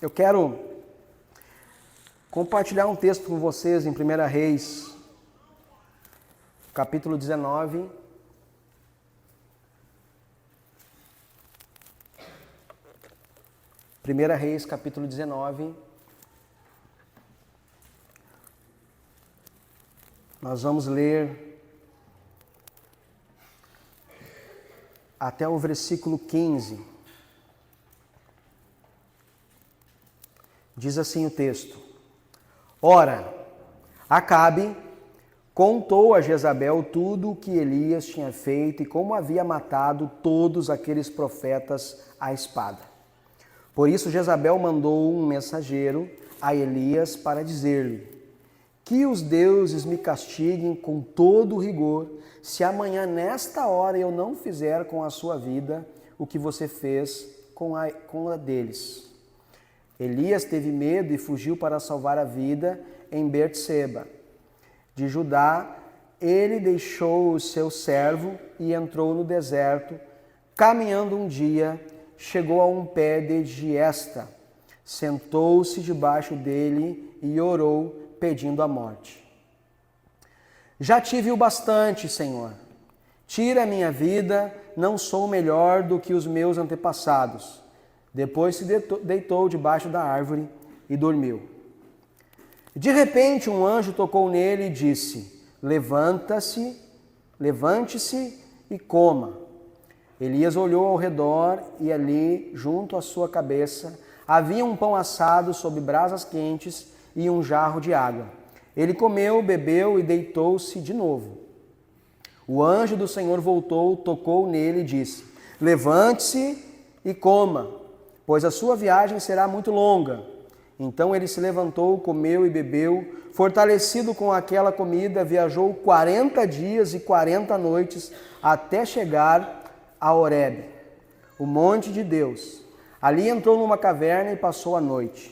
Eu quero compartilhar um texto com vocês em 1 Reis, capítulo 19. Primeira Reis, capítulo 19. Nós vamos ler até o versículo 15. Diz assim o texto: Ora, Acabe contou a Jezabel tudo o que Elias tinha feito e como havia matado todos aqueles profetas à espada. Por isso Jezabel mandou um mensageiro a Elias para dizer-lhe: que os deuses me castiguem com todo o rigor, se amanhã nesta hora eu não fizer com a sua vida o que você fez com a deles. Elias teve medo e fugiu para salvar a vida em Berseba. De Judá, ele deixou o seu servo e entrou no deserto. Caminhando um dia, chegou a um pé de giesta, sentou-se debaixo dele e orou, pedindo a morte. Já tive o bastante, Senhor. Tira a minha vida, não sou melhor do que os meus antepassados. Depois se deitou debaixo da árvore e dormiu. De repente um anjo tocou nele e disse: levante-se e coma. Elias olhou ao redor e ali, junto à sua cabeça, havia um pão assado sobre brasas quentes e um jarro de água. Ele comeu, bebeu e deitou-se de novo. O anjo do Senhor voltou, tocou nele e disse: levante-se e coma, pois a sua viagem será muito longa. Então ele se levantou, comeu e bebeu. Fortalecido com aquela comida, viajou 40 dias e 40 noites até chegar a Horebe, o monte de Deus. Ali entrou numa caverna e passou a noite.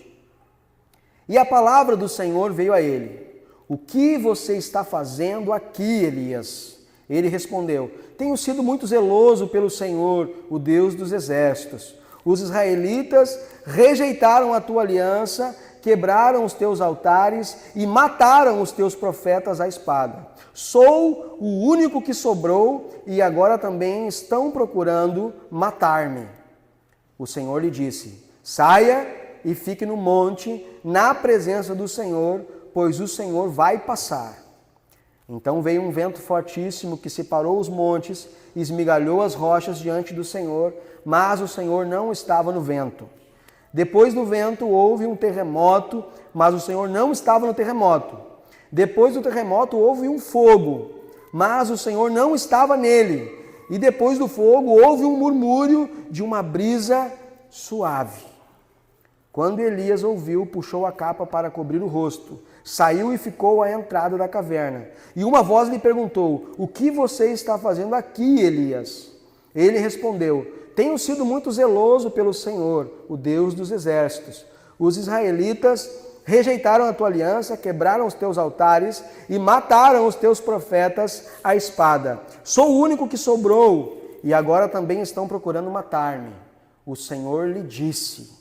E a palavra do Senhor veio a ele: o que você está fazendo aqui, Elias? Ele respondeu: tenho sido muito zeloso pelo Senhor, o Deus dos exércitos. Os israelitas rejeitaram a tua aliança, quebraram os teus altares e mataram os teus profetas à espada. Sou o único que sobrou e agora também estão procurando matar-me. O Senhor lhe disse: saia e fique no monte, na presença do Senhor, pois o Senhor vai passar. Então veio um vento fortíssimo que separou os montes e esmigalhou as rochas diante do Senhor, mas o Senhor não estava no vento. Depois do vento houve um terremoto, mas o Senhor não estava no terremoto. Depois do terremoto houve um fogo, mas o Senhor não estava nele. E depois do fogo houve um murmúrio de uma brisa suave. Quando Elias ouviu, puxou a capa para cobrir o rosto, saiu e ficou à entrada da caverna. E uma voz lhe perguntou: o que você está fazendo aqui, Elias? Ele respondeu: tenho sido muito zeloso pelo Senhor, o Deus dos exércitos. Os israelitas rejeitaram a tua aliança, quebraram os teus altares e mataram os teus profetas à espada. Sou o único que sobrou e agora também estão procurando matar-me. O Senhor lhe disse: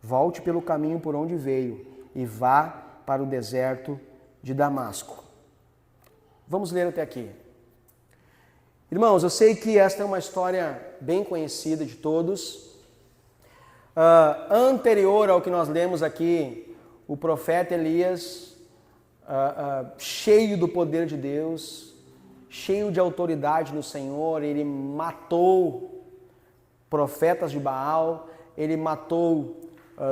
volte pelo caminho por onde veio e vá para o deserto de Damasco. Vamos ler até aqui. Irmãos, eu sei que esta é uma história bem conhecida de todos. Anterior ao que nós lemos aqui, o profeta Elias, cheio do poder de Deus, cheio de autoridade no Senhor, ele matou profetas de Baal, ele matou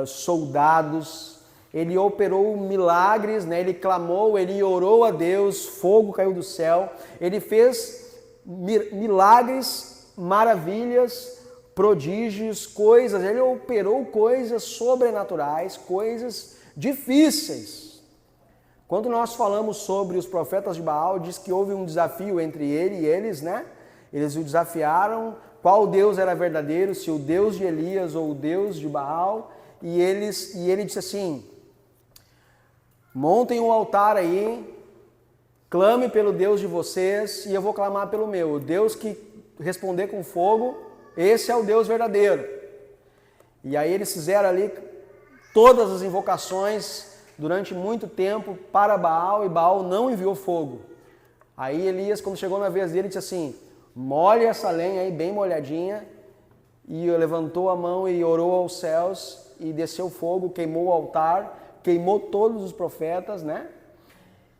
soldados, ele operou milagres, né? Ele clamou, ele orou a Deus, fogo caiu do céu, ele fez milagres, maravilhas, prodígios, coisas, ele operou coisas sobrenaturais, coisas difíceis. Quando nós falamos sobre os profetas de Baal, diz que houve um desafio entre ele e eles, né? Eles o desafiaram qual Deus era verdadeiro, se o Deus de Elias ou o Deus de Baal, e ele disse assim: montem um altar aí, clame pelo Deus de vocês e eu vou clamar pelo meu. O Deus que responder com fogo, esse é o Deus verdadeiro. E aí eles fizeram ali todas as invocações durante muito tempo para Baal e Baal não enviou fogo. Aí Elias, quando chegou na vez dele, disse assim, molhe essa lenha aí bem molhadinha, e levantou a mão e orou aos céus e desceu fogo, queimou o altar, queimou todos os profetas, né?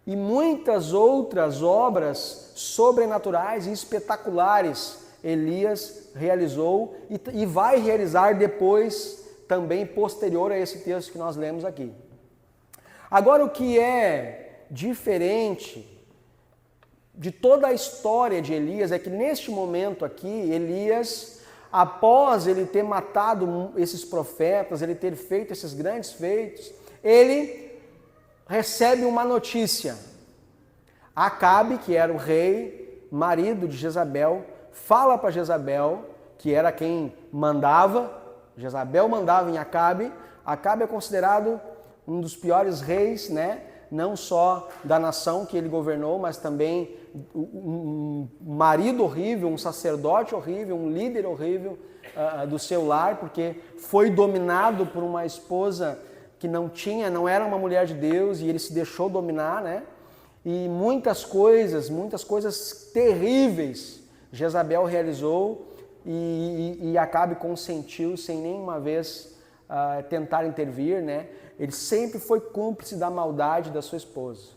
E muitas outras obras sobrenaturais e espetaculares Elias realizou e vai realizar depois, também posterior a esse texto que nós lemos aqui. Agora, o que é diferente de toda a história de Elias é que neste momento aqui, Elias, após ele ter matado esses profetas, ele ter feito esses grandes feitos, ele recebe uma notícia. Acabe, que era o rei, marido de Jezabel, fala para Jezabel, que era quem mandava, Jezabel mandava em Acabe. Acabe é considerado um dos piores reis, né? Não só da nação que ele governou, mas também um marido horrível, um sacerdote horrível, um líder horrível do seu lar, porque foi dominado por uma esposa que não era uma mulher de Deus, e ele se deixou dominar, né? E muitas coisas terríveis Jezabel realizou e Acabe consentiu sem nenhuma vez tentar intervir, né? Ele sempre foi cúmplice da maldade da sua esposa.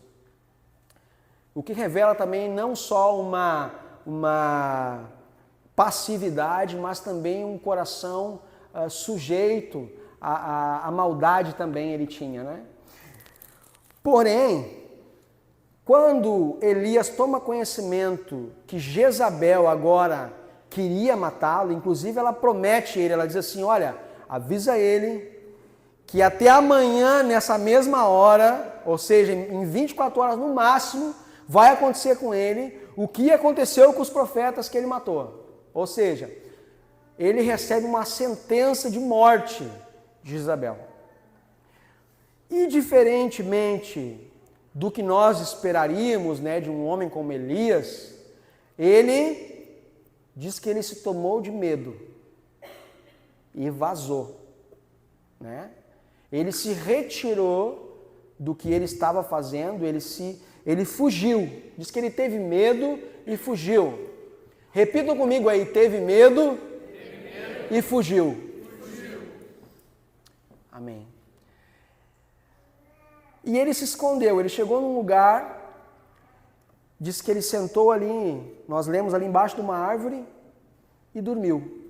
O que revela também não só uma passividade, mas também um coração sujeito à maldade também ele tinha, né? Porém, quando Elias toma conhecimento que Jezabel agora queria matá-lo, inclusive ela promete a ele, ela diz assim, olha, avisa ele que até amanhã, nessa mesma hora, ou seja, em 24 horas no máximo, vai acontecer com ele o que aconteceu com os profetas que ele matou. Ou seja, ele recebe uma sentença de morte de Jezabel. E diferentemente do que nós esperaríamos, né, de um homem como Elias, ele diz que ele se tomou de medo e vazou, né? Ele se retirou do que ele estava fazendo, ele fugiu. Diz que ele teve medo e fugiu. Repitam comigo aí, teve medo e fugiu. Amém. E ele se escondeu, ele chegou num lugar, diz que ele sentou ali, nós lemos ali embaixo de uma árvore e dormiu.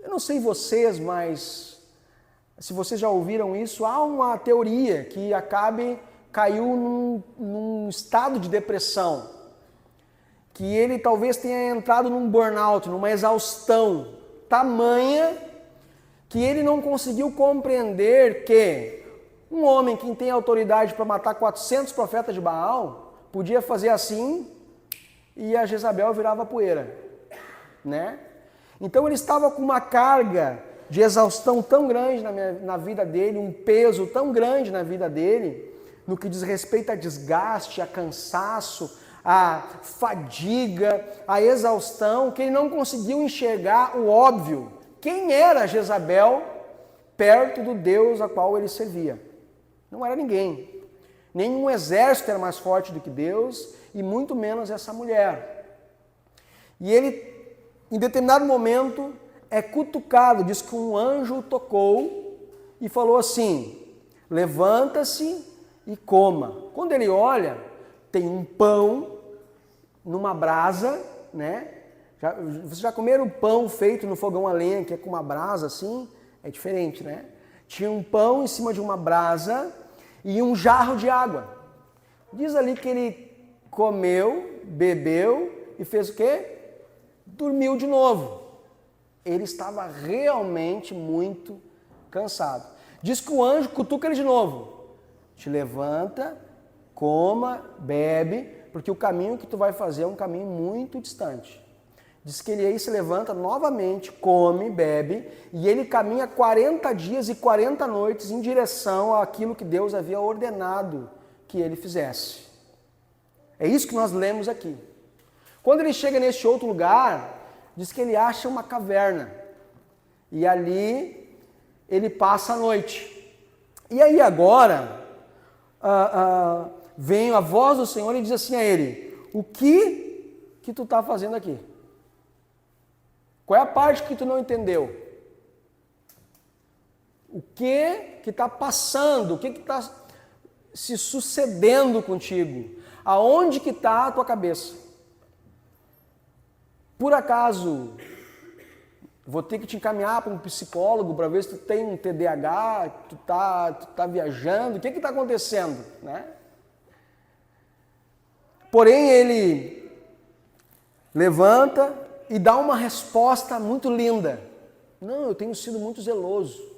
Eu não sei vocês, mas se vocês já ouviram isso, há uma teoria que Acabe caiu num estado de depressão, que ele talvez tenha entrado num burnout, numa exaustão tamanha, que ele não conseguiu compreender que um homem que tem autoridade para matar 400 profetas de Baal podia fazer assim e a Jezabel virava poeira, né? Então ele estava com uma carga de exaustão tão grande na vida dele, um peso tão grande na vida dele, no que diz respeito a desgaste, a cansaço, a fadiga, a exaustão, que ele não conseguiu enxergar o óbvio. Quem era Jezabel perto do Deus a qual ele servia? Não era ninguém. Nenhum exército era mais forte do que Deus, e muito menos essa mulher. E ele, em determinado momento, é cutucado, diz que um anjo o tocou e falou assim, levanta-se e coma. Quando ele olha, tem um pão numa brasa, né? Vocês já comeram pão feito no fogão a lenha, que é com uma brasa assim? É diferente, né? Tinha um pão em cima de uma brasa e um jarro de água. Diz ali que ele comeu, bebeu e fez o quê? Dormiu de novo. Ele estava realmente muito cansado. Diz que o anjo cutuca ele de novo. Te levanta, coma, bebe, porque o caminho que tu vai fazer é um caminho muito distante. Diz que ele aí se levanta novamente, come, bebe, e ele caminha 40 dias e 40 noites em direção àquilo que Deus havia ordenado que ele fizesse. É isso que nós lemos aqui. Quando ele chega neste outro lugar, diz que ele acha uma caverna. E ali ele passa a noite. E aí agora, vem a voz do Senhor e diz assim a ele: o que tu está fazendo aqui? Qual é a parte que tu não entendeu? O que está passando? O que está se sucedendo contigo? Aonde que está a tua cabeça? Por acaso, vou ter que te encaminhar para um psicólogo para ver se tu tem um TDAH, tu tá viajando, o que está acontecendo? Né? Porém, ele levanta e dá uma resposta muito linda. Não, eu tenho sido muito zeloso.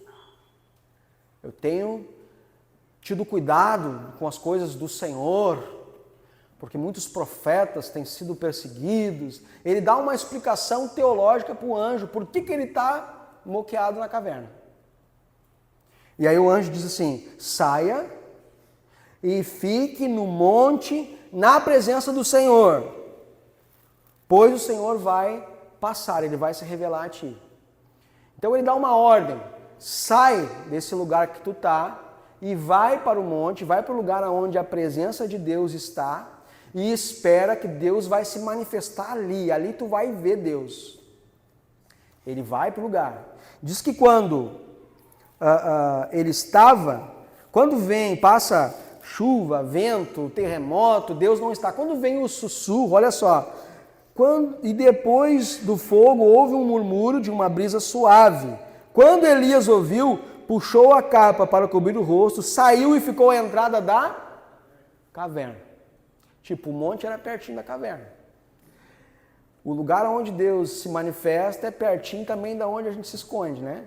Eu tenho tido cuidado com as coisas do Senhor, porque muitos profetas têm sido perseguidos. Ele dá uma explicação teológica para o anjo, por que ele está moqueado na caverna. E aí o anjo diz assim: saia e fique no monte na presença do Senhor, pois o Senhor vai passar, ele vai se revelar a ti. Então ele dá uma ordem: sai desse lugar que tu está e vai para o monte, vai para o lugar onde a presença de Deus está e espera que Deus vai se manifestar ali. Ali tu vai ver Deus. Ele vai para o lugar. Diz que quando ele estava, quando passa chuva, vento, terremoto, Deus não está. Quando vem o sussurro, olha só, e depois do fogo houve um murmúrio de uma brisa suave. Quando Elias ouviu, puxou a capa para cobrir o rosto, saiu e ficou à entrada da caverna. Tipo, o monte era pertinho da caverna. O lugar onde Deus se manifesta é pertinho também da onde a gente se esconde, né?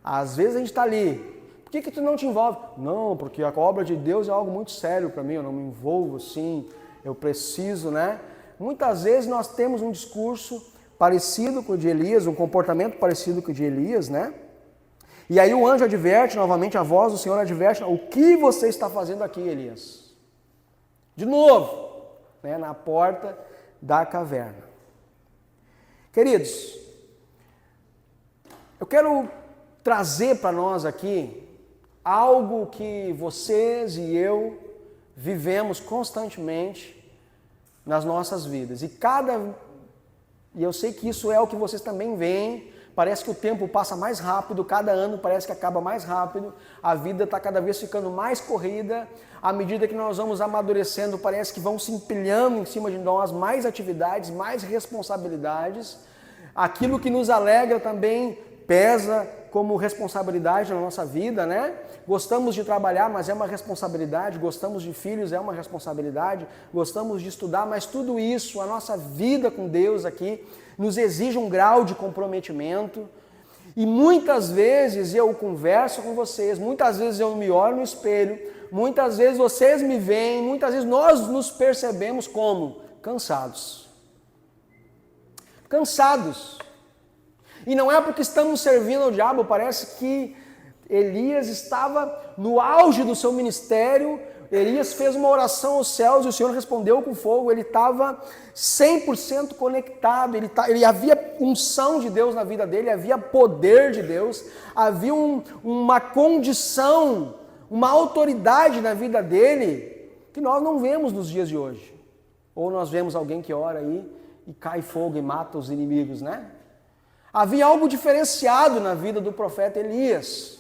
Às vezes a gente está ali. Por que tu não te envolve? Não, porque a obra de Deus é algo muito sério para mim, eu não me envolvo assim, eu preciso, né? Muitas vezes nós temos um discurso parecido com o de Elias, um comportamento parecido com o de Elias, né? E aí o anjo adverte, novamente a voz do Senhor adverte: o que você está fazendo aqui, Elias? De novo, né, na porta da caverna. Queridos, eu quero trazer para nós aqui algo que vocês e eu vivemos constantemente nas nossas vidas. E eu sei que isso é o que vocês também veem. Parece que o tempo passa mais rápido, cada ano parece que acaba mais rápido, a vida está cada vez ficando mais corrida, à medida que nós vamos amadurecendo, parece que vão se empilhando em cima de nós mais atividades, mais responsabilidades. Aquilo que nos alegra também pesa como responsabilidade na nossa vida, né? Gostamos de trabalhar, mas é uma responsabilidade, gostamos de filhos, é uma responsabilidade, gostamos de estudar, mas tudo isso, a nossa vida com Deus aqui, nos exige um grau de comprometimento. E muitas vezes eu converso com vocês, muitas vezes eu me olho no espelho, muitas vezes vocês me veem, muitas vezes nós nos percebemos como cansados. Cansados. E não é porque estamos servindo ao diabo, parece que Elias estava no auge do seu ministério. Elias fez uma oração aos céus e o Senhor respondeu com fogo. Ele estava 100% conectado, ele havia unção de Deus na vida dele, havia poder de Deus, havia uma condição, uma autoridade na vida dele que nós não vemos nos dias de hoje. Ou nós vemos alguém que ora aí e cai fogo e mata os inimigos, né? Havia algo diferenciado na vida do profeta Elias.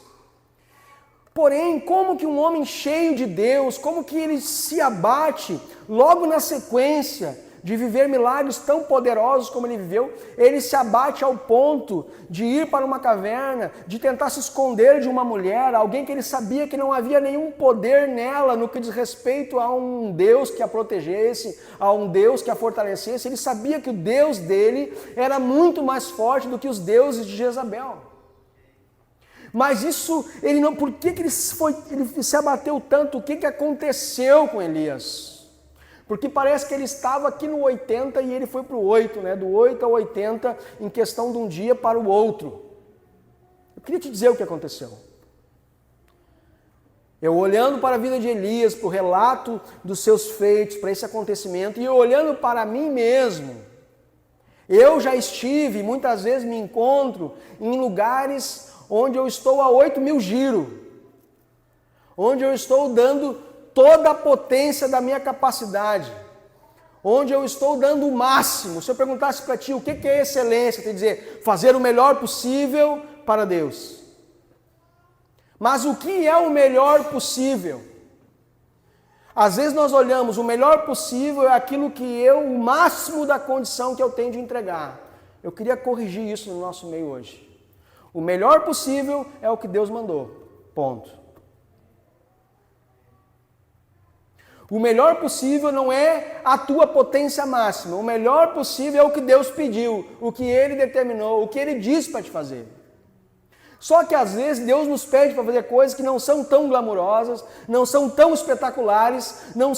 Porém, como que um homem cheio de Deus, como que ele se abate logo na sequência de viver milagres tão poderosos como ele viveu, ele se abate ao ponto de ir para uma caverna, de tentar se esconder de uma mulher, alguém que ele sabia que não havia nenhum poder nela no que diz respeito a um Deus que a protegesse, a um Deus que a fortalecesse. Ele sabia que o Deus dele era muito mais forte do que os deuses de Jezabel. Mas isso, por que ele se abateu tanto? O que aconteceu com Elias? Porque parece que ele estava aqui no 80 e ele foi para o 8, né? Do 8 ao 80 em questão de um dia para o outro. Eu queria te dizer o que aconteceu. Eu olhando para a vida de Elias, para o relato dos seus feitos, para esse acontecimento, e eu olhando para mim mesmo, eu já estive, muitas vezes me encontro em lugares onde eu estou a 8.000 giro, onde eu estou dando toda a potência da minha capacidade, onde eu estou dando o máximo. Se eu perguntasse para ti o que é excelência, te dizer, fazer o melhor possível para Deus. Mas o que é o melhor possível? Às vezes nós olhamos, o melhor possível é aquilo que o máximo da condição que eu tenho de entregar. Eu queria corrigir isso no nosso meio hoje. O melhor possível é o que Deus mandou. Ponto. O melhor possível não é a tua potência máxima. O melhor possível é o que Deus pediu, o que Ele determinou, o que Ele disse para te fazer. Só que às vezes Deus nos pede para fazer coisas que não são tão glamourosas, não são tão espetaculares, não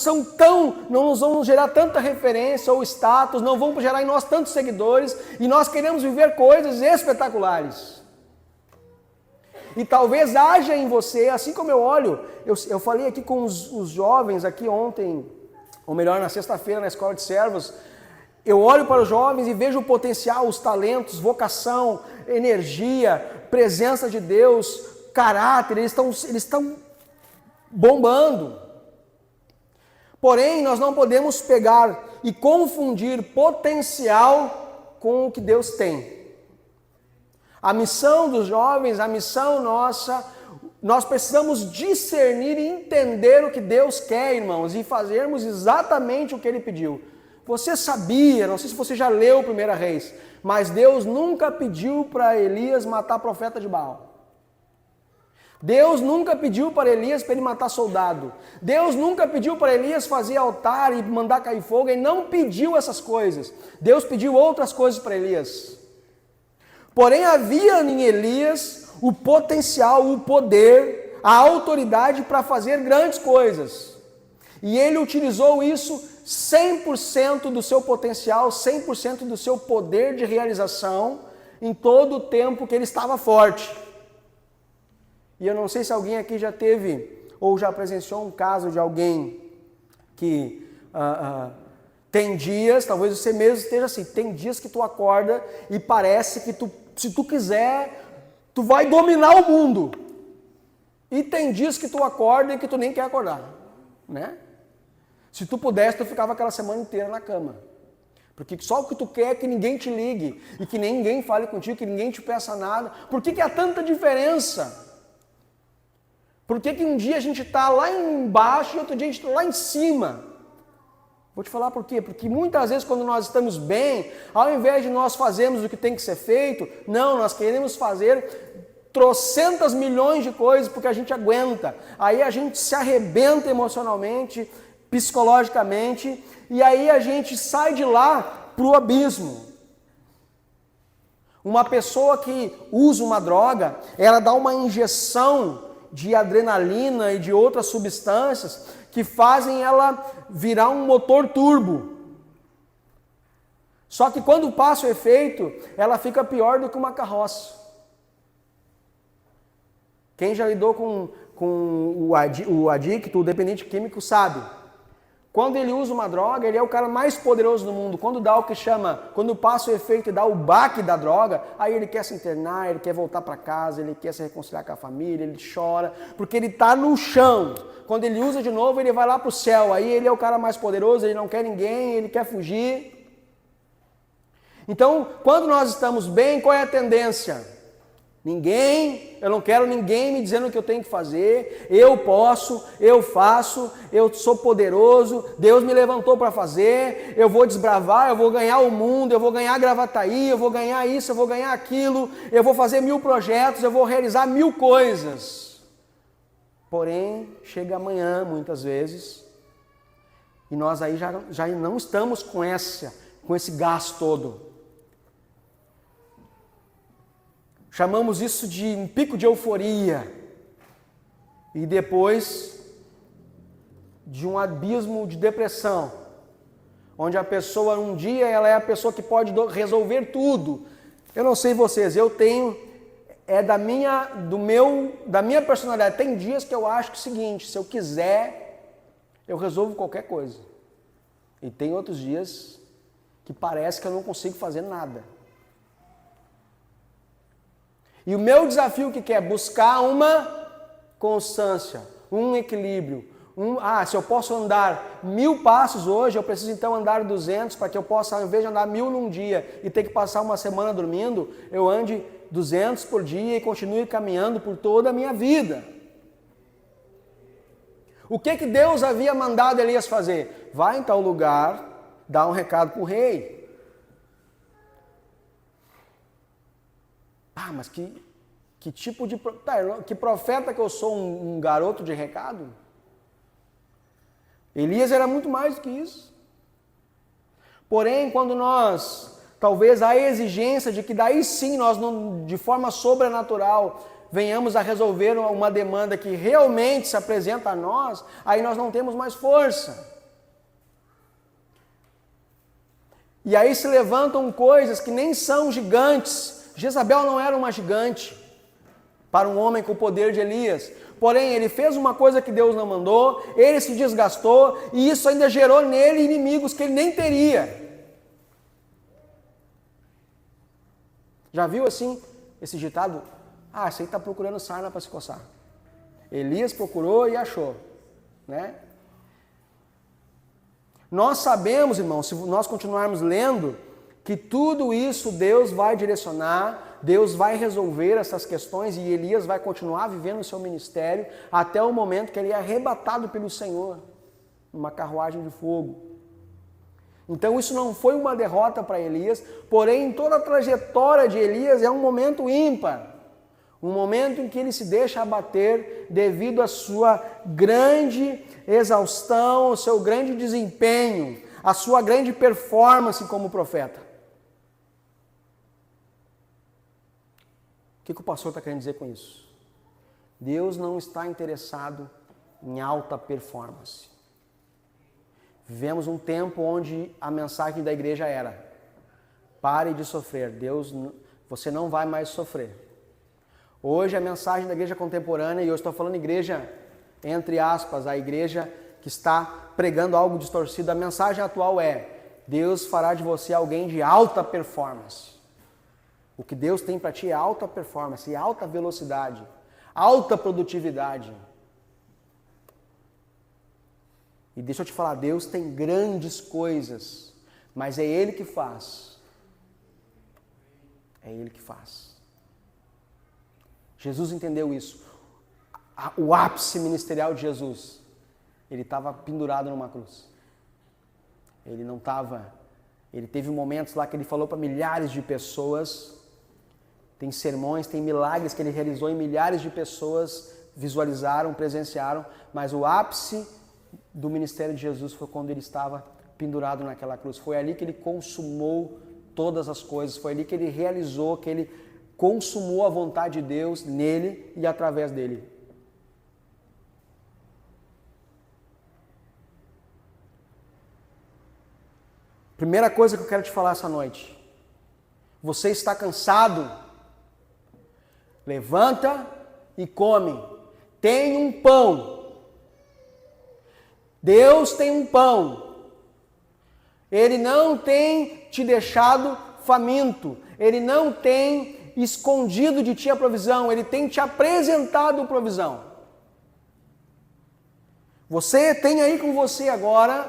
nos vão gerar tanta referência ou status, não vão gerar em nós tantos seguidores, e nós queremos viver coisas espetaculares. E talvez haja em você, assim como eu olho, eu falei aqui com os jovens aqui ontem, ou melhor, na sexta-feira na escola de servos, eu olho para os jovens e vejo o potencial, os talentos, vocação, energia, presença de Deus, caráter, eles estão bombando. Porém, nós não podemos pegar e confundir potencial com o que Deus tem. A missão dos jovens, a missão nossa, nós precisamos discernir e entender o que Deus quer, irmãos, e fazermos exatamente o que Ele pediu. Você sabia, não sei se você já leu 1 Reis, mas Deus nunca pediu para Elias matar profeta de Baal. Deus nunca pediu para Elias para ele matar soldado. Deus nunca pediu para Elias fazer altar e mandar cair fogo. Ele não pediu essas coisas. Deus pediu outras coisas para Elias. Porém, havia em Elias o potencial, o poder, a autoridade para fazer grandes coisas. E ele utilizou isso 100% do seu potencial, 100% do seu poder de realização em todo o tempo que ele estava forte. E eu não sei se alguém aqui já teve ou já presenciou um caso de alguém que tem dias, talvez você mesmo esteja assim, tem dias que tu acorda e parece que se tu quiser, tu vai dominar o mundo. E tem dias que tu acorda e que tu nem quer acordar, né? Se tu pudesse, tu ficava aquela semana inteira na cama. Porque só o que tu quer é que ninguém te ligue, e que ninguém fale contigo, que ninguém te peça nada. Por que há tanta diferença? Por que um dia a gente está lá embaixo e outro dia a gente está lá em cima? Vou te falar por quê. Porque muitas vezes quando nós estamos bem, ao invés de nós fazermos o que tem que ser feito, não, nós queremos fazer trocentas milhões de coisas porque a gente aguenta. Aí a gente se arrebenta emocionalmente, psicologicamente, e aí a gente sai de lá para o abismo. Uma pessoa que usa uma droga, ela dá uma injeção de adrenalina e de outras substâncias que fazem ela virar um motor turbo. Só que quando passa o efeito, ela fica pior do que uma carroça. Quem já lidou com o adicto, o dependente químico, sabe. Quando ele usa uma droga, ele é o cara mais poderoso do mundo. Quando dá o que chama, quando passa o efeito e dá o baque da droga, aí ele quer se internar, ele quer voltar para casa, ele quer se reconciliar com a família, ele chora, porque ele está no chão. Quando ele usa de novo, ele vai lá para o céu. Aí ele é o cara mais poderoso, ele não quer ninguém, ele quer fugir. Então, quando nós estamos bem, qual é a tendência? Eu não quero ninguém me dizendo o que eu tenho que fazer, eu posso, eu faço, eu sou poderoso, Deus me levantou para fazer, eu vou desbravar, eu vou ganhar o mundo, eu vou ganhar Gravataí, eu vou ganhar isso, eu vou ganhar aquilo, eu vou fazer 1000 projetos, eu vou realizar 1000 coisas. Porém, chega amanhã, muitas vezes, e nós aí já não estamos com esse gás todo. Chamamos isso de um pico de euforia e depois de um abismo de depressão, onde a pessoa um dia ela é a pessoa que pode resolver tudo. Eu não sei vocês, eu tenho da minha personalidade. Tem dias que eu acho que é o seguinte, se eu quiser, eu resolvo qualquer coisa. E tem outros dias que parece que eu não consigo fazer nada. E o meu desafio que é buscar uma constância, um equilíbrio. Se eu posso andar 1000 passos hoje, eu preciso então andar 200 para que eu possa, ao invés de andar 1000 num dia e ter que passar uma semana dormindo, eu ande 200 por dia e continue caminhando por toda a minha vida. O que Deus havia mandado Elias fazer? Vai em tal lugar, dá um recado para o rei. Mas que tipo de... que profeta que eu sou, um garoto de recado? Elias era muito mais do que isso. Porém, quando talvez há exigência de que daí sim nós, de forma sobrenatural, venhamos a resolver uma demanda que realmente se apresenta a nós, aí nós não temos mais força. E aí se levantam coisas que nem são gigantes. Jezabel não era uma gigante para um homem com o poder de Elias. Porém, ele fez uma coisa que Deus não mandou, ele se desgastou e isso ainda gerou nele inimigos que ele nem teria. Já viu assim esse ditado? Esse aí está procurando sarna para se coçar. Elias procurou e achou, né? Nós sabemos, irmãos, se nós continuarmos lendo, que tudo isso Deus vai direcionar, Deus vai resolver essas questões e Elias vai continuar vivendo o seu ministério até o momento que ele é arrebatado pelo Senhor, numa carruagem de fogo. Então isso não foi uma derrota para Elias, porém em toda a trajetória de Elias é um momento ímpar. Um momento em que ele se deixa abater devido à sua grande exaustão, ao seu grande desempenho, à sua grande performance como profeta. O que o pastor está querendo dizer com isso? Deus não está interessado em alta performance. Vivemos um tempo onde a mensagem da igreja era: pare de sofrer, você não vai mais sofrer. Hoje a mensagem da igreja contemporânea, e eu estou falando igreja, entre aspas, a igreja que está pregando algo distorcido, a mensagem atual é: Deus fará de você alguém de alta performance. O que Deus tem para ti é alta performance, alta velocidade, alta produtividade. E deixa eu te falar, Deus tem grandes coisas, mas é Ele que faz. É Ele que faz. Jesus entendeu isso. O ápice ministerial de Jesus, Ele estava pendurado numa cruz. Ele teve momentos lá que Ele falou para milhares de pessoas. Tem sermões, tem milagres que Ele realizou e milhares de pessoas visualizaram, presenciaram, mas o ápice do ministério de Jesus foi quando Ele estava pendurado naquela cruz. Foi ali que Ele consumou todas as coisas, foi ali que Ele realizou, que Ele consumou a vontade de Deus nele e através dele. Primeira coisa que eu quero te falar essa noite. Você está cansado? Levanta e come. Tem um pão. Deus tem um pão. Ele não tem te deixado faminto. Ele não tem escondido de ti a provisão. Ele tem te apresentado a provisão. Você tem aí com você agora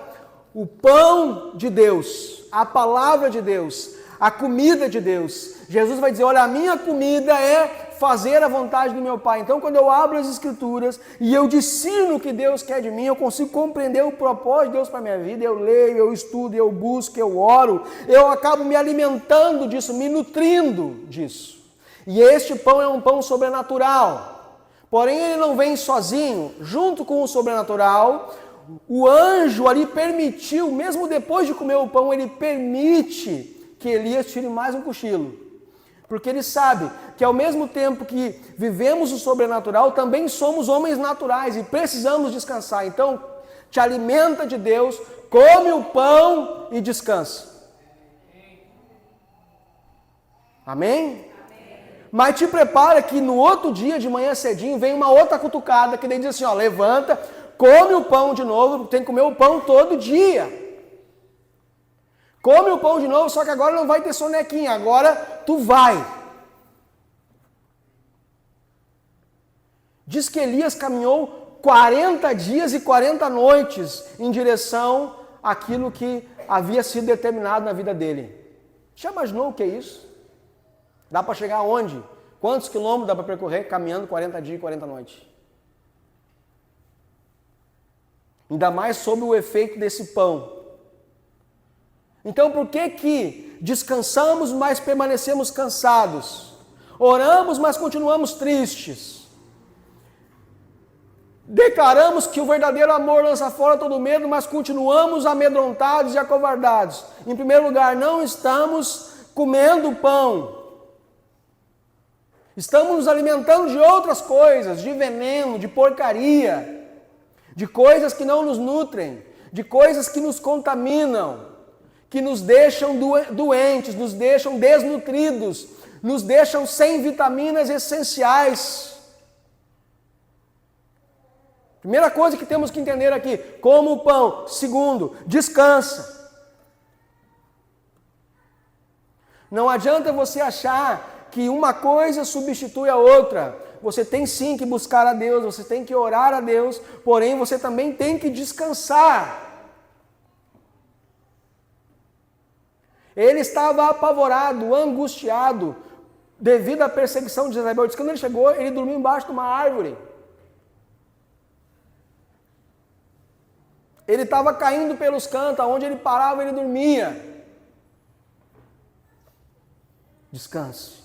o pão de Deus, a palavra de Deus, a comida de Deus. Jesus vai dizer: olha, a minha comida é fazer a vontade do meu Pai. Então, quando eu abro as Escrituras e eu discerno o que Deus quer de mim, eu consigo compreender o propósito de Deus para a minha vida, eu leio, eu estudo, eu busco, eu oro, eu acabo me alimentando disso, me nutrindo disso. E este pão é um pão sobrenatural. Porém, ele não vem sozinho. Junto com o sobrenatural, o anjo ali permitiu, mesmo depois de comer o pão, ele permite que Elias tire mais um cochilo. Porque ele sabe que ao mesmo tempo que vivemos o sobrenatural, também somos homens naturais e precisamos descansar. Então, te alimenta de Deus, come o pão e descansa. Amém? Mas te prepara que no outro dia, de manhã cedinho, vem uma outra cutucada que daí diz assim, levanta, come o pão de novo, tem que comer o pão todo dia. Come o pão de novo, só que agora não vai ter sonequinha, agora tu vai. Diz que Elias caminhou 40 dias e 40 noites em direção àquilo que havia sido determinado na vida dele. Já imaginou o que é isso? Dá para chegar aonde? Quantos quilômetros dá para percorrer caminhando 40 dias e 40 noites? Ainda mais sob o efeito desse pão. Então por que descansamos, mas permanecemos cansados? Oramos, mas continuamos tristes. Declaramos que o verdadeiro amor lança fora todo medo, mas continuamos amedrontados e acovardados. Em primeiro lugar, não estamos comendo pão. Estamos nos alimentando de outras coisas, de veneno, de porcaria, de coisas que não nos nutrem, de coisas que nos contaminam, que nos deixam doentes, nos deixam desnutridos, nos deixam sem vitaminas essenciais. Primeira coisa que temos que entender aqui, como o pão. Segundo, descansa. Não adianta você achar que uma coisa substitui a outra. Você tem sim que buscar a Deus, você tem que orar a Deus, porém você também tem que descansar. Ele estava apavorado, angustiado, devido à perseguição de Jezabel. Diz que quando ele chegou, ele dormiu embaixo de uma árvore. Ele estava caindo pelos cantos, onde ele parava, ele dormia. Descanse.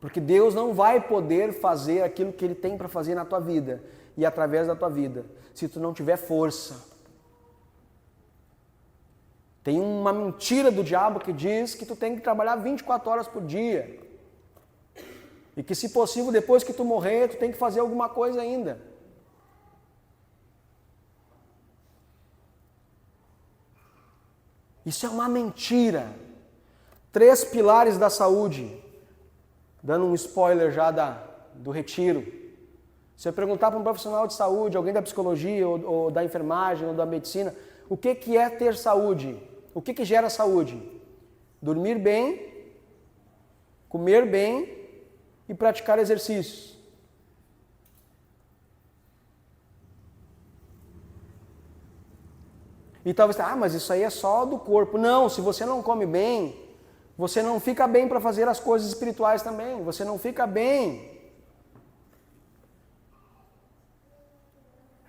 Porque Deus não vai poder fazer aquilo que Ele tem para fazer na tua vida e através da tua vida, se tu não tiver força. Tem uma mentira do diabo que diz que tu tem que trabalhar 24 horas por dia. E que, se possível, depois que tu morrer, tu tem que fazer alguma coisa ainda. Isso é uma mentira. 3 pilares da saúde. Dando um spoiler já do retiro. Se eu perguntar para um profissional de saúde, alguém da psicologia, ou da enfermagem, ou da medicina, o que é ter saúde? O que gera saúde? Dormir bem, comer bem e praticar exercícios. E talvez, mas isso aí é só do corpo. Não, se você não come bem, você não fica bem para fazer as coisas espirituais também. Você não fica bem.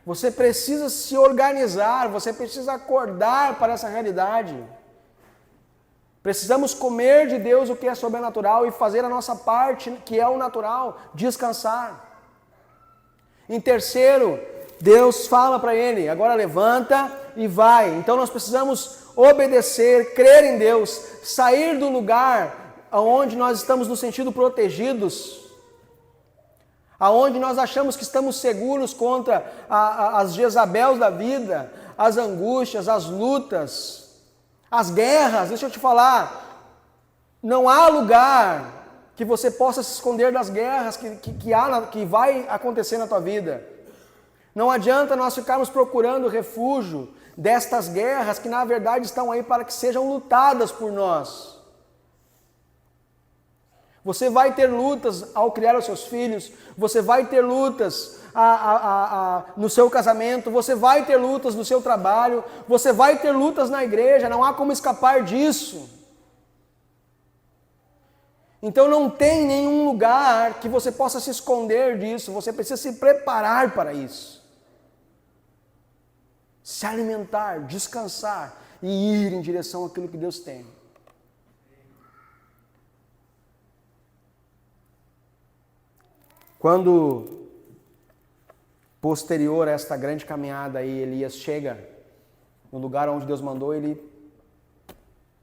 Você precisa se organizar, você precisa acordar para essa realidade. Precisamos comer de Deus o que é sobrenatural e fazer a nossa parte, que é o natural, descansar. Em terceiro, Deus fala para ele, agora levanta e vai. Então nós precisamos obedecer, crer em Deus, sair do lugar onde nós estamos nos sentindo protegidos, aonde nós achamos que estamos seguros contra as Jezabels da vida, as angústias, as lutas, as guerras. Deixa eu te falar, não há lugar que você possa se esconder das guerras que vai acontecer na tua vida. Não adianta nós ficarmos procurando refúgio destas guerras que na verdade estão aí para que sejam lutadas por nós. Você vai ter lutas ao criar os seus filhos, você vai ter lutas no seu casamento, você vai ter lutas no seu trabalho, você vai ter lutas na igreja, não há como escapar disso. Então não tem nenhum lugar que você possa se esconder disso, você precisa se preparar para isso. Se alimentar, descansar e ir em direção àquilo que Deus tem. Quando, posterior a esta grande caminhada aí, Elias chega no lugar onde Deus mandou, ele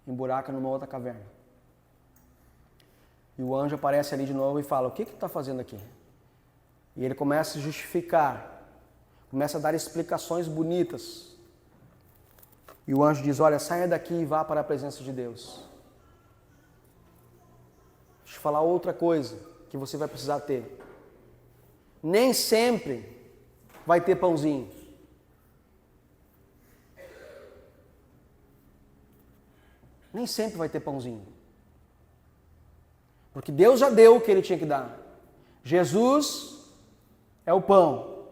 emburaca numa outra caverna. E o anjo aparece ali de novo e fala, o que tu está fazendo aqui? E ele começa a justificar, começa a dar explicações bonitas. E o anjo diz, olha, saia daqui e vá para a presença de Deus. Deixa eu falar outra coisa que você vai precisar ter. Nem sempre vai ter pãozinho. Nem sempre vai ter pãozinho. Porque Deus já deu o que Ele tinha que dar. Jesus é o pão.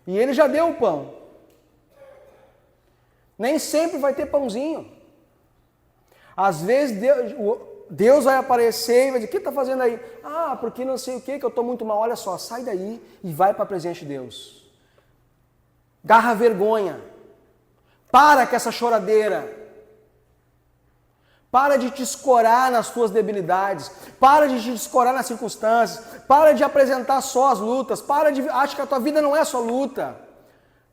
E ele já deu o pão. Nem sempre vai ter pãozinho. Às vezes Deus vai aparecer e vai dizer, o que está fazendo aí? Ah, porque não sei o que eu estou muito mal. Olha só, sai daí e vai para a presença de Deus. Garra vergonha. Para com essa choradeira. Para de te escorar nas tuas debilidades. Para de te escorar nas circunstâncias. Para de apresentar só as lutas. Acha que a tua vida não é só luta.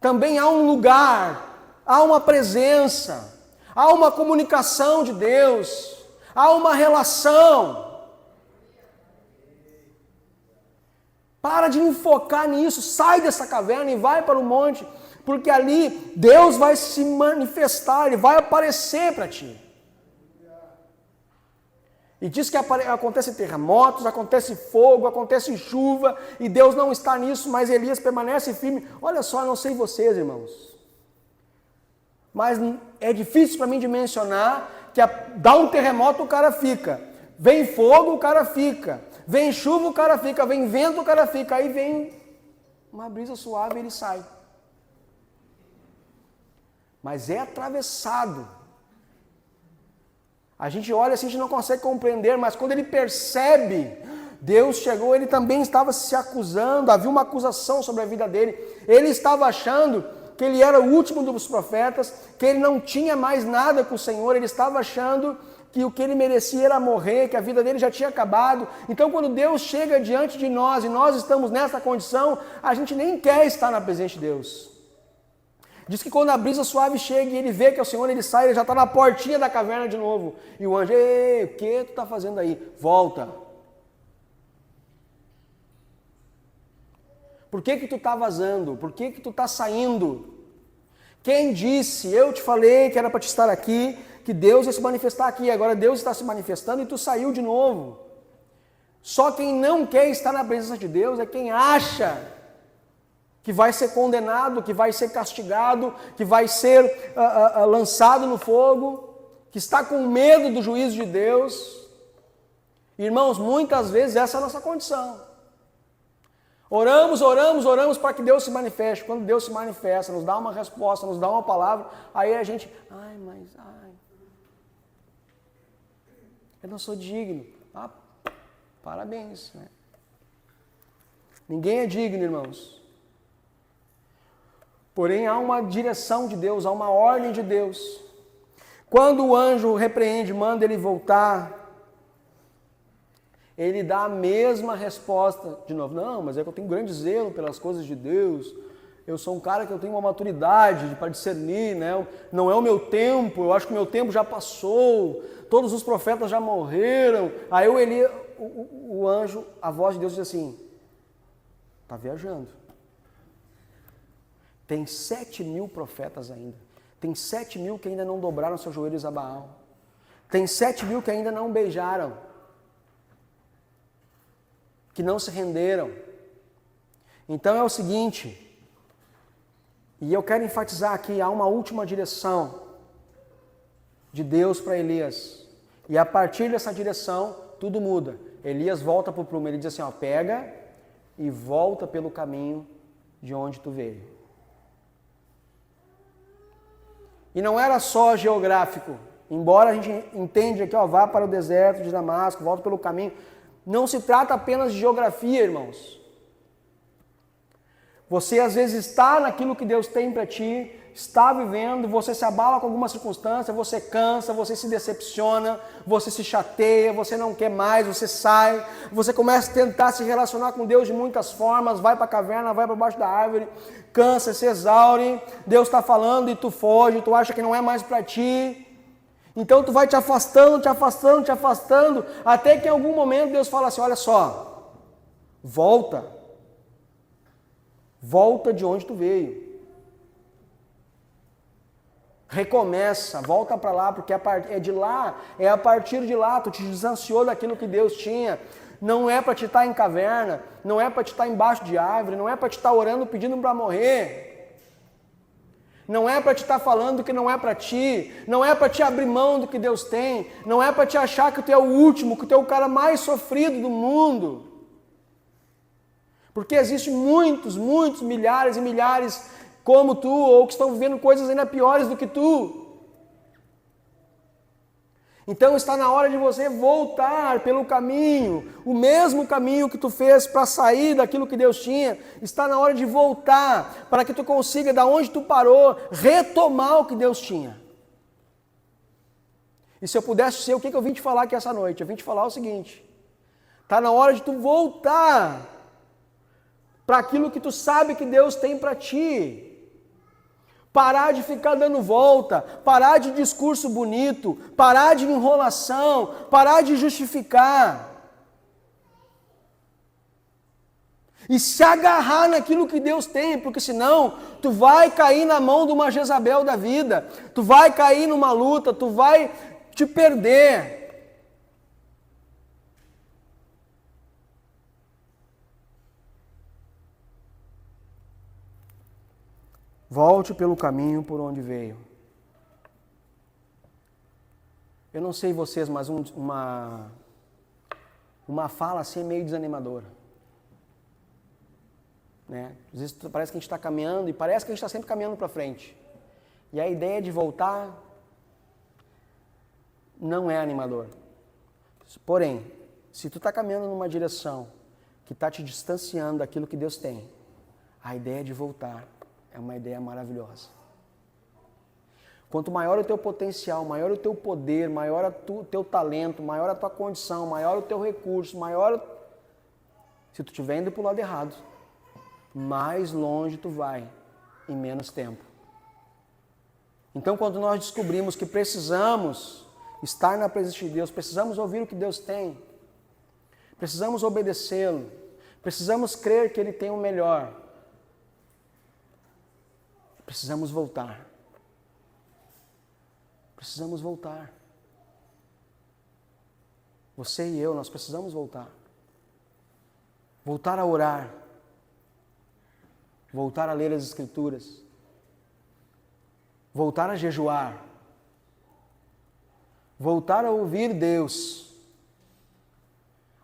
Também há um lugar, há uma presença, há uma comunicação de Deus, há uma relação. Para de enfocar nisso. Sai dessa caverna e vai para o monte. Porque ali Deus vai se manifestar, Ele vai aparecer para ti. E diz que acontece terremotos, acontece fogo, acontece chuva, e Deus não está nisso, mas Elias permanece firme. Olha só, não sei vocês, irmãos, mas é difícil para mim de mencionar que dá um terremoto, o cara fica. Vem fogo, o cara fica. Vem chuva, o cara fica. Vem vento, o cara fica. Aí vem uma brisa suave e ele sai. Mas é atravessado. A gente olha assim, a gente não consegue compreender, mas quando ele percebe, Deus chegou, ele também estava se acusando, havia uma acusação sobre a vida dele. Ele estava achando que ele era o último dos profetas, que ele não tinha mais nada com o Senhor, ele estava achando que o que ele merecia era morrer, que a vida dele já tinha acabado. Então quando Deus chega diante de nós e nós estamos nessa condição, a gente nem quer estar na presença de Deus. Diz que quando a brisa suave chega e ele vê que é o Senhor, ele sai, ele já está na portinha da caverna de novo. E o anjo, ei, o que tu está fazendo aí? Volta. Por que tu está vazando? Por que tu está saindo? Quem disse? Eu te falei que era para te estar aqui, que Deus ia se manifestar aqui. Agora Deus está se manifestando e tu saiu de novo. Só quem não quer estar na presença de Deus é quem acha que vai ser condenado, que vai ser castigado, que vai ser lançado no fogo, que está com medo do juízo de Deus. Irmãos, muitas vezes essa é a nossa condição. Oramos para que Deus se manifeste. Quando Deus se manifesta, nos dá uma resposta, nos dá uma palavra, aí a gente, eu não sou digno. Parabéns, né? Ninguém é digno, irmãos. Porém, há uma direção de Deus, há uma ordem de Deus. Quando o anjo repreende, manda ele voltar, ele dá a mesma resposta. De novo, não, mas é que eu tenho grande zelo pelas coisas de Deus. Eu sou um cara que eu tenho uma maturidade para discernir, né? Não é o meu tempo, eu acho que o meu tempo já passou. Todos os profetas já morreram. Aí o anjo, a voz de Deus diz assim, está viajando. Tem 7.000 profetas ainda. Tem 7.000 que ainda não dobraram seus joelhos a Baal. Tem 7.000 que ainda não beijaram. Que não se renderam. Então é o seguinte, e eu quero enfatizar aqui, há uma última direção de Deus para Elias. E a partir dessa direção, tudo muda. Elias volta para o prumo, ele diz assim, pega e volta pelo caminho de onde tu veio. E não era só geográfico, embora a gente entenda que vá para o deserto de Damasco, volta pelo caminho, não se trata apenas de geografia, irmãos. Você às vezes está naquilo que Deus tem para ti, está vivendo, você se abala com alguma circunstância, você cansa, você se decepciona, você se chateia, você não quer mais, você sai, você começa a tentar se relacionar com Deus de muitas formas, vai para a caverna, vai para baixo da árvore, cansa, se exaure, Deus está falando e tu foge, tu acha que não é mais para ti. Então tu vai te afastando, até que em algum momento Deus fala assim, olha só, volta de onde tu veio. Recomeça, volta para lá, porque é de lá, é a partir de lá, tu te distanciou daquilo que Deus tinha. Não é para te estar em caverna, não é para te estar embaixo de árvore, não é para te estar orando pedindo para morrer. Não é para te estar falando que não é para ti, não é para te abrir mão do que Deus tem, não é para te achar que tu é o último, que tu é o cara mais sofrido do mundo. Porque existem muitos, milhares e milhares como tu, ou que estão vivendo coisas ainda piores do que tu. Então está na hora de você voltar pelo caminho, o mesmo caminho que tu fez para sair daquilo que Deus tinha, está na hora de voltar, para que tu consiga, da onde tu parou, retomar o que Deus tinha. E se eu pudesse ser, o que eu vim te falar aqui essa noite? Eu vim te falar o seguinte: está na hora de tu voltar para aquilo que tu sabe que Deus tem para ti. Parar de ficar dando volta, parar de discurso bonito, parar de enrolação, parar de justificar. E se agarrar naquilo que Deus tem, porque senão tu vai cair na mão de uma Jezabel da vida, tu vai cair numa luta, tu vai te perder. Volte pelo caminho por onde veio. Eu não sei vocês, mas uma fala assim é meio desanimadora. Né? Às vezes parece que a gente está caminhando e parece que a gente está sempre caminhando para frente. E a ideia de voltar não é animador. Porém, se tu está caminhando numa direção que está te distanciando daquilo que Deus tem, a ideia de voltar é uma ideia maravilhosa. Quanto maior o teu potencial, maior o teu poder, maior o teu talento, maior a tua condição, maior o teu recurso, maior... Se tu estiver indo para o lado errado, mais longe tu vai em menos tempo. Então, quando nós descobrimos que precisamos estar na presença de Deus, precisamos ouvir o que Deus tem, precisamos obedecê-lo, precisamos crer que Ele tem o melhor, precisamos voltar. Precisamos voltar. Você e eu, nós precisamos voltar. Voltar a orar. Voltar a ler as Escrituras. Voltar a jejuar. Voltar a ouvir Deus.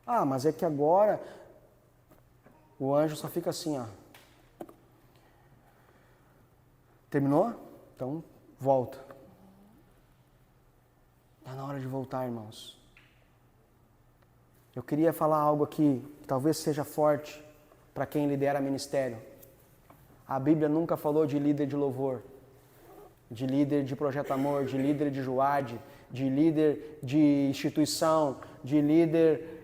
Ah, mas é que agora o anjo só fica assim, ó. Terminou? Então, volta. Está na hora de voltar, irmãos. Eu queria falar algo aqui que talvez seja forte para quem lidera ministério. A Bíblia nunca falou de líder de louvor, de líder de Projeto Amor, de líder de Juade, de líder de instituição, de líder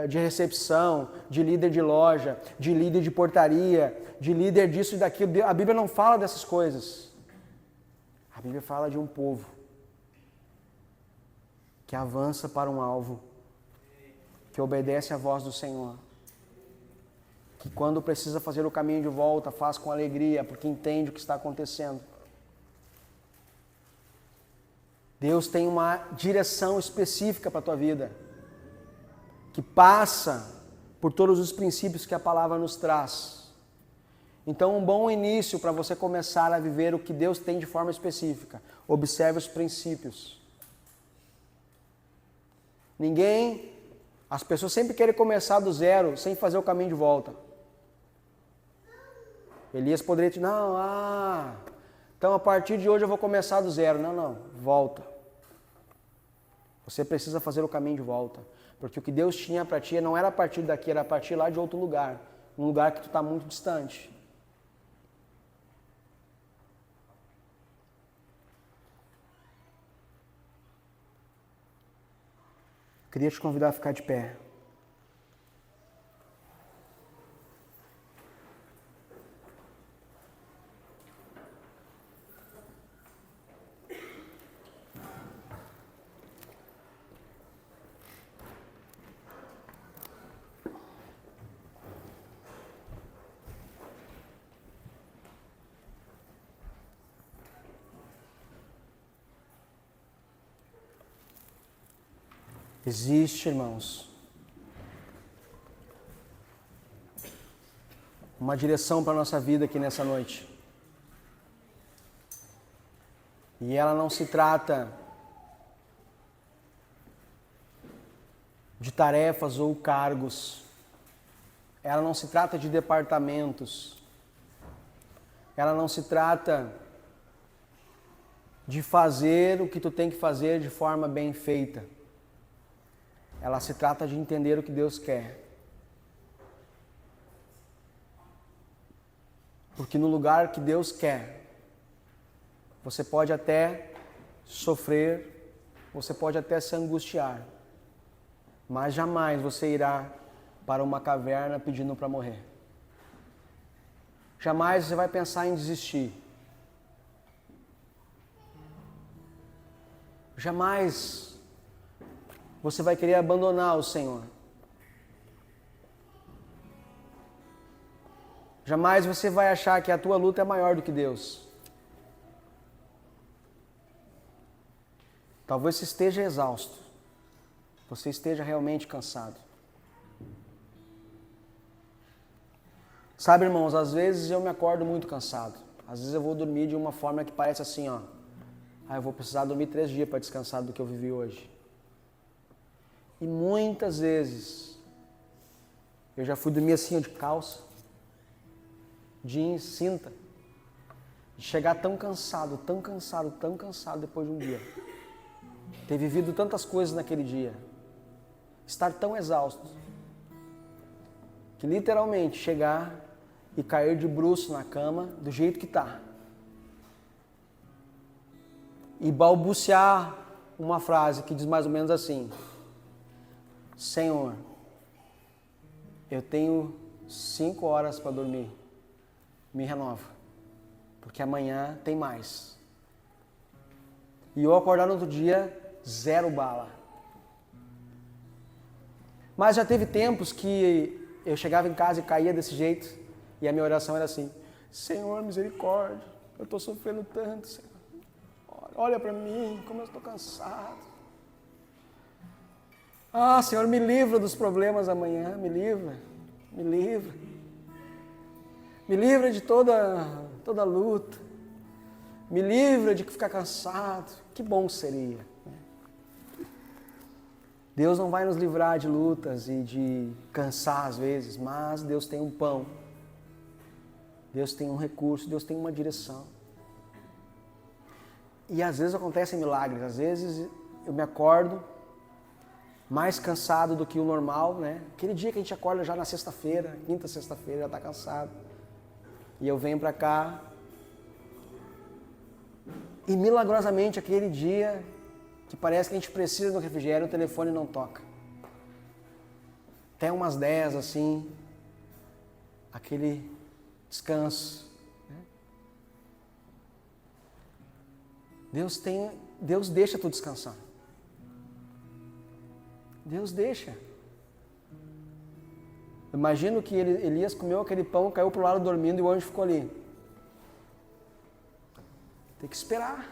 de recepção, de líder de loja, de líder de portaria, de líder disso e daquilo. A Bíblia não fala dessas coisas. A Bíblia fala de um povo que avança para um alvo, que obedece à voz do Senhor, que quando precisa fazer o caminho de volta, faz com alegria, porque entende o que está acontecendo. Deus tem uma direção específica para a tua vida, que passa por todos os princípios que a palavra nos traz. Então, um bom início para você começar a viver o que Deus tem de forma específica. Observe os princípios. As pessoas sempre querem começar do zero, sem fazer o caminho de volta. Elias poderia dizer, então a partir de hoje eu vou começar do zero. Não, volta. Você precisa fazer o caminho de volta. Porque o que Deus tinha para ti não era a partir daqui, era a partir lá de outro lugar. Um lugar que tu está muito distante. Queria te convidar a ficar de pé. Existe, irmãos, uma direção para a nossa vida aqui nessa noite. E ela não se trata de tarefas ou cargos. ela não se trata de departamentos, ela não se trata de fazer o que tu tem que fazer de forma bem feita. Ela se trata de entender o que Deus quer. Porque no lugar que Deus quer, você pode até sofrer, você pode até se angustiar, mas jamais você irá para uma caverna pedindo para morrer. Jamais você vai pensar em desistir. Jamais você vai querer abandonar o Senhor. Jamais você vai achar que a tua luta é maior do que Deus. Talvez você esteja exausto. Você esteja realmente cansado. Sabe, irmãos, às vezes eu me acordo muito cansado. Às vezes eu vou dormir de uma forma que parece assim, ó. Eu vou precisar dormir 3 dias para descansar do que eu vivi hoje. E muitas vezes eu já fui dormir assim, ó, de calça, jeans, cinta. De chegar tão cansado depois de um dia. Ter vivido tantas coisas naquele dia. Estar tão exausto. Que literalmente chegar e cair de bruços na cama do jeito que está. E balbuciar uma frase que diz mais ou menos assim: Senhor, eu tenho 5 horas para dormir, me renova, porque amanhã tem mais. E eu acordar no outro dia, 0 bala. Mas já teve tempos que eu chegava em casa e caía desse jeito, e a minha oração era assim: Senhor, misericórdia, eu estou sofrendo tanto, Senhor. Olha para mim, como eu estou cansado. Ah, Senhor, me livra dos problemas amanhã, me livra, me livra. Me livra de toda luta. Me livra de ficar cansado. Que bom seria. Deus não vai nos livrar de lutas e de cansar às vezes, mas Deus tem um pão. Deus tem um recurso, Deus tem uma direção. E às vezes acontecem milagres, às vezes eu me acordo mais cansado do que o normal, né? Aquele dia que a gente acorda já na sexta-feira, quinta, sexta-feira, já está cansado. E eu venho para cá e milagrosamente aquele dia que parece que a gente precisa de um refrigério, o telefone não toca. Até umas 10 assim, aquele descanso. Deus deixa tu descansar. Deus deixa. Imagino que Elias comeu aquele pão, caiu para o lado dormindo e o anjo ficou ali. Tem que esperar.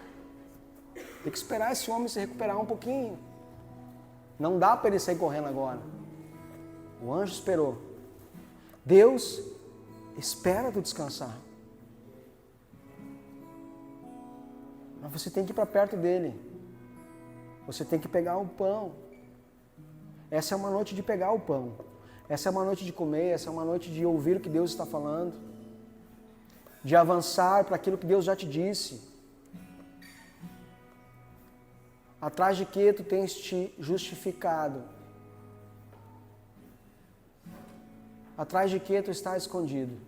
Tem que esperar esse homem se recuperar um pouquinho. Não dá para ele sair correndo agora. O anjo esperou. Deus espera tu descansar. Mas você tem que ir para perto dele. Você tem que pegar o pão. Essa é uma noite de pegar o pão. Essa é uma noite de comer, essa é uma noite de ouvir o que Deus está falando. De avançar para aquilo que Deus já te disse. Atrás de que tu tens te justificado? Atrás de que tu está escondido?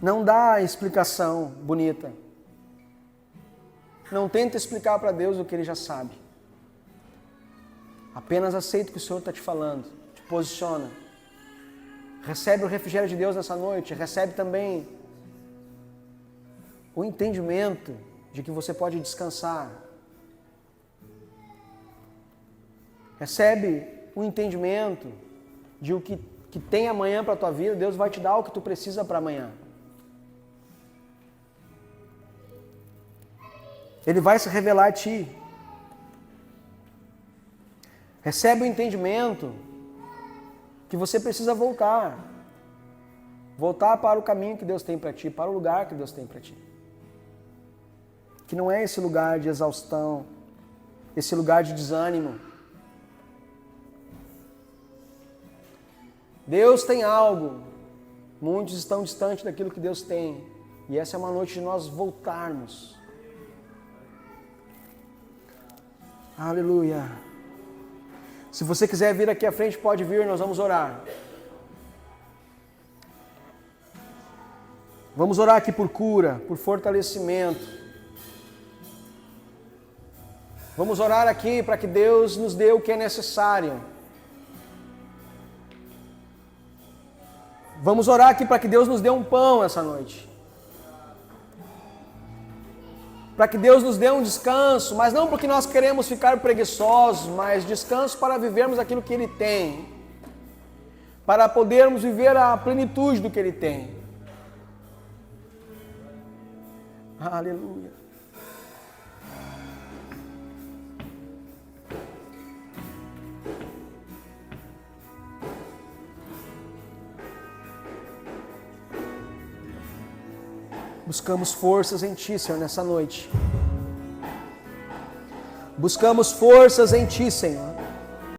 Não dá explicação bonita. Não tenta explicar para Deus o que Ele já sabe. Apenas aceita o que o Senhor está te falando. Te posiciona. Recebe o refrigério de Deus nessa noite. Recebe também o entendimento de que você pode descansar. Recebe o entendimento de o que tem amanhã para a tua vida. Deus vai te dar o que tu precisa para amanhã. Ele vai se revelar a ti. Recebe o entendimento que você precisa voltar. Voltar para o caminho que Deus tem para ti, para o lugar que Deus tem para ti. Que não é esse lugar de exaustão, esse lugar de desânimo. Deus tem algo. Muitos estão distantes daquilo que Deus tem. E essa é uma noite de nós voltarmos. Aleluia. Se você quiser vir aqui à frente, pode vir, nós vamos orar. Vamos orar aqui por cura, por fortalecimento. Vamos orar aqui para que Deus nos dê o que é necessário. Vamos orar aqui para que Deus nos dê um pão essa noite. Para que Deus nos dê um descanso, mas não porque nós queremos ficar preguiçosos, mas descanso para vivermos aquilo que Ele tem. Para podermos viver a plenitude do que Ele tem. Aleluia. Buscamos forças em Ti, Senhor, nessa noite. Buscamos forças em Ti, Senhor.